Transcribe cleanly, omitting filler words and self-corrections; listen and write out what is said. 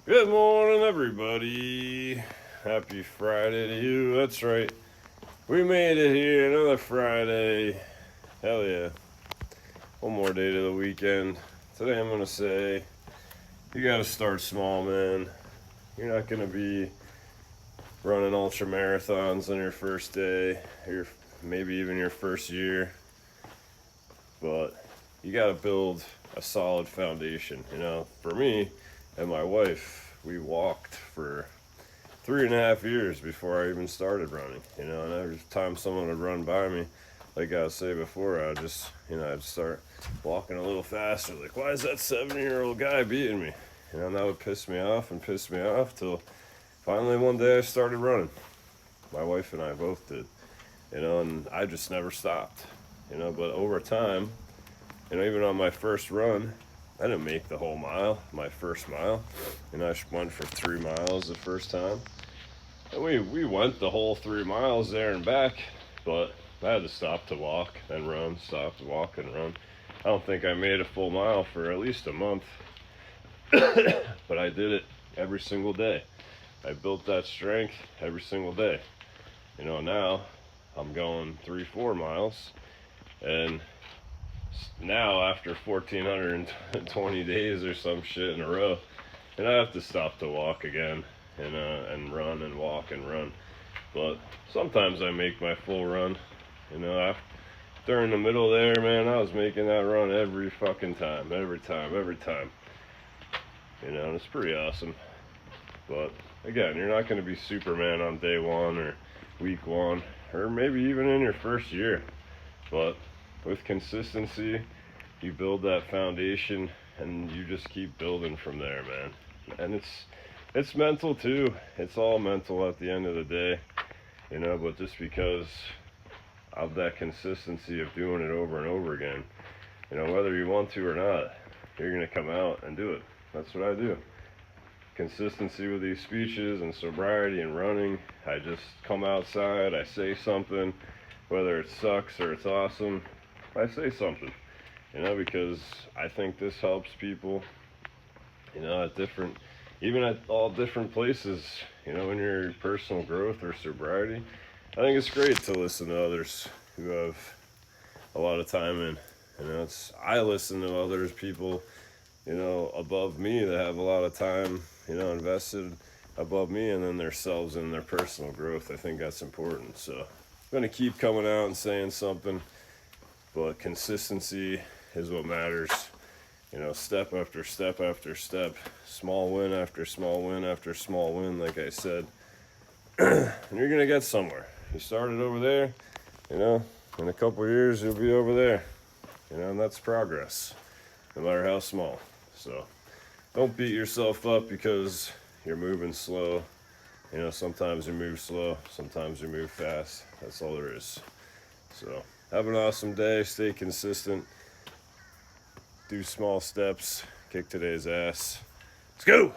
Good morning, everybody. Happy Friday to you. That's right. We made it here. Another Friday. Hell yeah. One more day to the weekend. Today I'm going to say you got to start small, man. You're not going to be running ultra marathons on your first day, or maybe even your first year. But you got to build a solid foundation. For me and my wife, we walked for 3.5 years before I even started running. And every time someone would run by me, like I was saying before, I'd start walking a little faster. Like, why is that 70-year-old guy beating me? And that would piss me off till finally one day I started running. My wife and I both did. And I just never stopped. But over time, even on my first run, I didn't make the whole mile, my first mile. I went for 3 miles the first time. And we went the whole 3 miles there and back, but I had to stop to walk and run, stop to walk and run. I don't think I made a full mile for at least a month, but I did it every single day. I built that strength every single day. Now I'm going 3-4 miles, and now after 1,420 days or some shit in a row, and I have to stop to walk again and run and walk and run. But sometimes I make my full run. During the middle there, man, I was making that run every fucking time, every time. And it's pretty awesome. But again, you're not going to be Superman on day one or week one, or maybe even in your first year. But with consistency, you build that foundation, and you just keep building from there, man. And it's mental too. It's all mental at the end of the day, but just because of that consistency of doing it over and over again, whether you want to or not, you're going to come out and do it. That's what I do. Consistency with these speeches and sobriety and running. I just come outside, I say something, whether it sucks or it's awesome, I say something, because I think this helps people, at different, even at all different places, in your personal growth or sobriety. I think it's great to listen to others who have a lot of time in. I listen to others, people, above me that have a lot of time, invested above me, and then themselves and their personal growth. I think that's important. So I'm going to keep coming out and saying something, but consistency is what matters. Step after step after step, small win after small win after small win, like I said. And you're going to get somewhere. You started over there, in a couple years you'll be over there. And that's progress, no matter how small. So don't beat yourself up because you're moving slow. Sometimes you move slow, sometimes you move fast. That's all there is. So have an awesome day, stay consistent, do small steps, kick today's ass. Let's go!